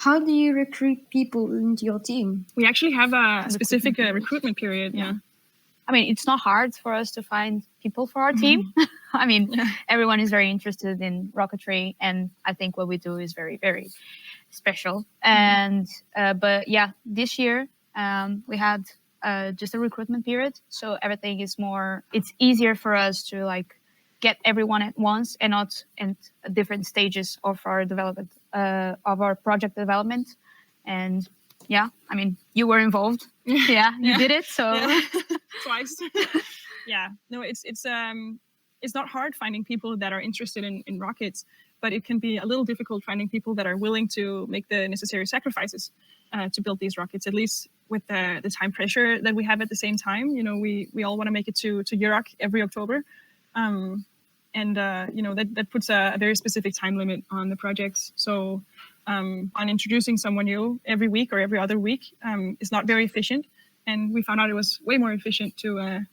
How do you recruit people into your team? We actually have a specific recruitment period. Yeah. I mean, it's not hard for us to find people for our team. I mean, everyone is very interested in rocketry, and I think what we do is very, very special. And but yeah, this year we had just a recruitment period, so everything is more. It's easier for us to like get everyone at once and not in different stages of our development of our project development. And yeah, I mean, you were involved. Yeah, you did it. So twice. No, it's not hard finding people that are interested in rockets, but it can be a little difficult finding people that are willing to make the necessary sacrifices to build these rockets, at least with the time pressure that we have at the same time. You know, we all want to make it to EuRoC every October. That puts a very specific time limit on the projects. So on introducing someone new every week or every other week is not very efficient. And we found out it was way more efficient to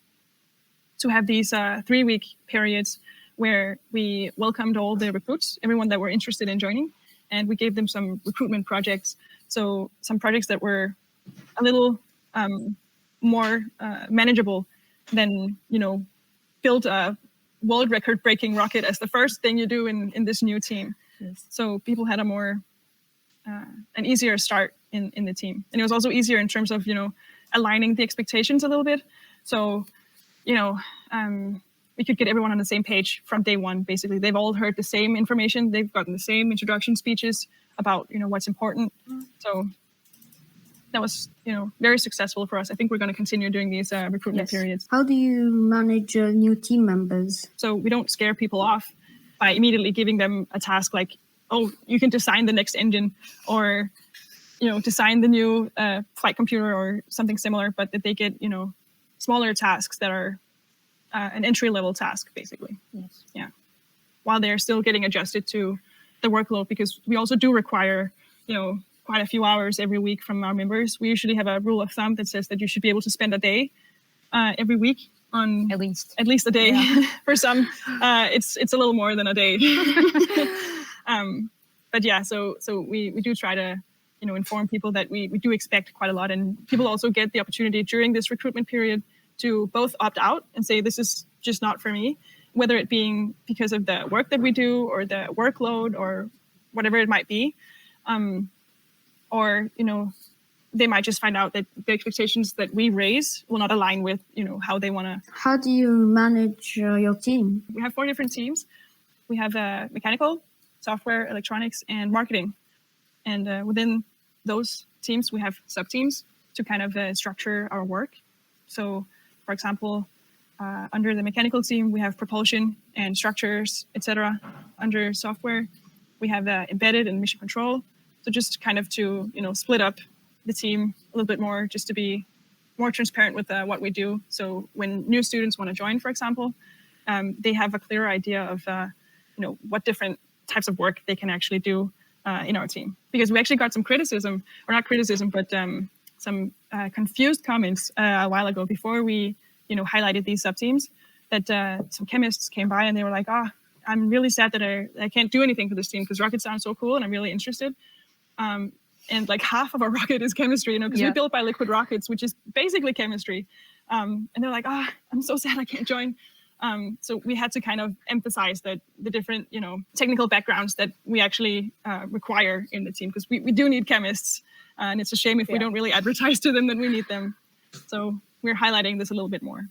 have these 3-week periods where we welcomed all the recruits, everyone that were interested in joining, and we gave them some recruitment projects. So some projects that were a little more manageable than, build a world record breaking rocket as the first thing you do in this new team. Yes. So people had a more an easier start in the team. And it was also easier in terms of, aligning the expectations a little bit. So, we could get everyone on the same page from day one, basically. They've all heard the same information. They've gotten the same introduction speeches about, what's important. So that was, very successful for us. I think we're going to continue doing these recruitment periods. How do you manage new team members? So we don't scare people off by immediately giving them a task like, oh, you can design the next engine, or, design the new flight computer or something similar, but that they get, smaller tasks that are an entry-level task, basically. Yes. Yeah. While they're still getting adjusted to the workload, because we also do require, quite a few hours every week from our members. We usually have a rule of thumb that says that you should be able to spend a day every week on at least a day. Yeah. For some, it's a little more than a day. But yeah, so we do try to, inform people that we do expect quite a lot, and people also get the opportunity during this recruitment period to both opt out and say, this is just not for me, whether it being because of the work that we do or the workload or whatever it might be. Or, they might just find out that the expectations that we raise will not align with, how they want to. How do you manage your team? We have 4 different teams. We have mechanical, software, electronics, and marketing. And within those teams, we have sub-teams to kind of structure our work. So, for example, under the mechanical team, we have propulsion and structures, etc. Under software, we have embedded and mission control. So just kind of to, split up the team a little bit more, just to be more transparent with what we do. So when new students want to join, for example, they have a clear idea of, what different types of work they can actually do in our team. Because we actually got some criticism, or not criticism, but some confused comments a while ago before we, highlighted these sub-teams, that some chemists came by and they were like, I'm really sad that I can't do anything for this team because rockets sound so cool and I'm really interested. And like half of our rocket is chemistry, because we built by liquid rockets, which is basically chemistry. And they're like, I'm so sad I can't join. So we had to kind of emphasize that the different, technical backgrounds that we actually require in the team, because we do need chemists. And it's a shame if we don't really advertise to them that we need them. So we're highlighting this a little bit more.